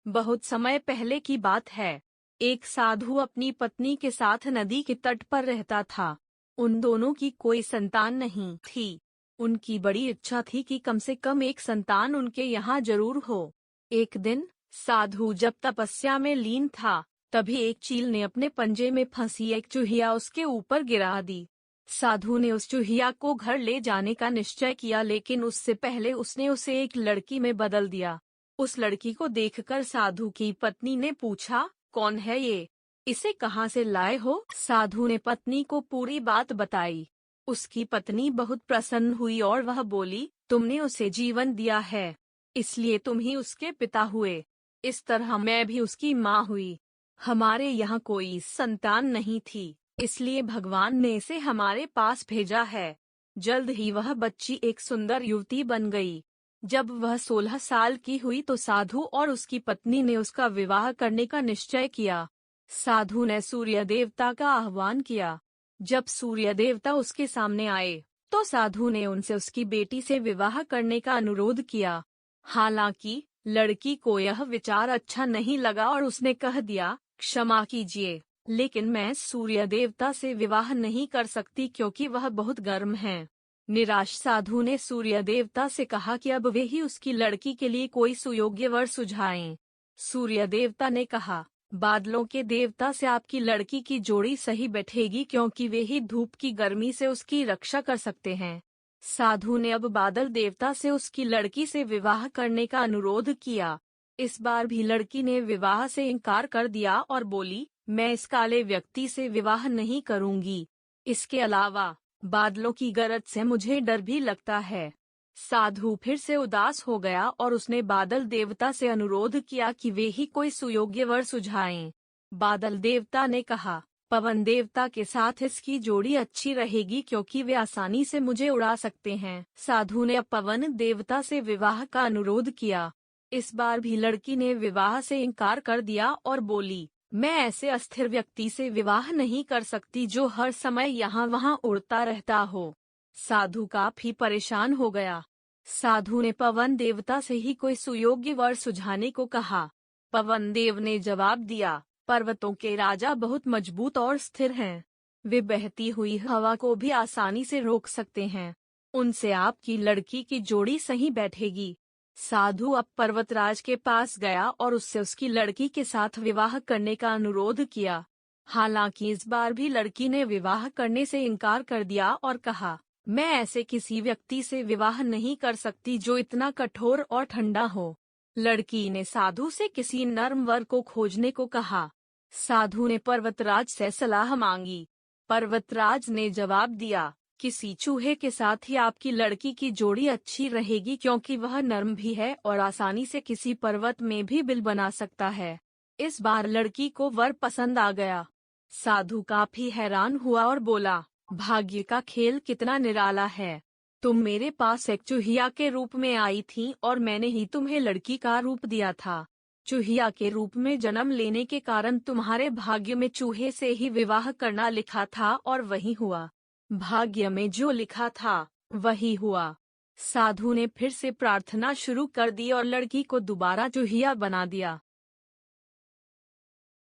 बहुत समय पहले की बात है। एक साधु अपनी पत्नी के साथ नदी के तट पर रहता था। उन दोनों की कोई संतान नहीं थी। उनकी बड़ी इच्छा थी कि कम से कम एक संतान उनके यहाँ जरूर हो। एक दिन साधु जब तपस्या में लीन था, तभी एक चील ने अपने पंजे में फंसी एक चूहिया उसके ऊपर गिरा दी। साधु ने उस चूहिया को घर ले जाने का निश्चय किया, लेकिन उससे पहले उसने उसे एक लड़की में बदल दिया। उस लड़की को देखकर साधु की पत्नी ने पूछा, कौन है ये? इसे कहाँ से लाए हो? साधु ने पत्नी को पूरी बात बताई। उसकी पत्नी बहुत प्रसन्न हुई और वह बोली, तुमने उसे जीवन दिया है, इसलिए तुम ही उसके पिता हुए। इस तरह मैं भी उसकी माँ हुई। हमारे यहाँ कोई संतान नहीं थी, इसलिए भगवान ने इसे हमारे पास भेजा है। जल्द ही वह बच्ची एक सुंदर युवती बन गई। जब वह 16 साल की हुई तो साधु और उसकी पत्नी ने उसका विवाह करने का निश्चय किया। साधु ने सूर्य देवता का आह्वान किया। जब सूर्य देवता उसके सामने आए, तो साधु ने उनसे उसकी बेटी से विवाह करने का अनुरोध किया। हालांकि लड़की को यह विचार अच्छा नहीं लगा और उसने कह दिया, क्षमा कीजिए, लेकिन मैं सूर्य देवता से विवाह नहीं कर सकती क्योंकि वह बहुत गर्म है। निराश साधु ने सूर्य देवता से कहा कि अब वे ही उसकी लड़की के लिए कोई सुयोग्य वर सुझाएं। सूर्य देवता ने कहा, बादलों के देवता से आपकी लड़की की जोड़ी सही बैठेगी क्योंकि वे ही धूप की गर्मी से उसकी रक्षा कर सकते हैं। साधु ने अब बादल देवता से उसकी लड़की से विवाह करने का अनुरोध किया। इस बार भी लड़की ने विवाह से इनकार कर दिया और बोली, मैं इस काले व्यक्ति से विवाह नहीं करूंगी। इसके अलावा बादलों की गरज से मुझे डर भी लगता है। साधु फिर से उदास हो गया और उसने बादल देवता से अनुरोध किया कि वे ही कोई सुयोग्य वर सुझाएं। बादल देवता ने कहा, पवन देवता के साथ इसकी जोड़ी अच्छी रहेगी क्योंकि वे आसानी से मुझे उड़ा सकते हैं। साधु ने पवन देवता से विवाह का अनुरोध किया। इस बार भी लड़की ने विवाह से इनकार कर दिया और बोली, मैं ऐसे अस्थिर व्यक्ति से विवाह नहीं कर सकती जो हर समय यहाँ वहाँ उड़ता रहता हो। साधु काफी परेशान हो गया। साधु ने पवन देवता से ही कोई सुयोग्य वर सुझाने को कहा। पवन देव ने जवाब दिया, पर्वतों के राजा बहुत मजबूत और स्थिर हैं। वे बहती हुई हवा को भी आसानी से रोक सकते हैं। उनसे आपकी लड़की की जोड़ी सही बैठेगी। साधु अब पर्वतराज के पास गया और उससे उसकी लड़की के साथ विवाह करने का अनुरोध किया। हालांकि इस बार भी लड़की ने विवाह करने से इनकार कर दिया और कहा, मैं ऐसे किसी व्यक्ति से विवाह नहीं कर सकती जो इतना कठोर और ठंडा हो। लड़की ने साधु से किसी नर्म वर को खोजने को कहा। साधु ने पर्वतराज से सलाह मांगी। पर्वतराज ने जवाब दिया, किसी चूहे के साथ ही आपकी लड़की की जोड़ी अच्छी रहेगी क्योंकि वह नर्म भी है और आसानी से किसी पर्वत में भी बिल बना सकता है। इस बार लड़की को वर पसंद आ गया। साधु काफी हैरान हुआ और बोला, भाग्य का खेल कितना निराला है। तुम मेरे पास एक चूहिया के रूप में आई थी और मैंने ही तुम्हें लड़की का रूप दिया था। चूहिया के रूप में जन्म लेने के कारण तुम्हारे भाग्य में चूहे से ही विवाह करना लिखा था और वही हुआ। भाग्य में जो लिखा था वही हुआ। साधु ने फिर से प्रार्थना शुरू कर दी और लड़की को दोबारा चूहिया बना दिया।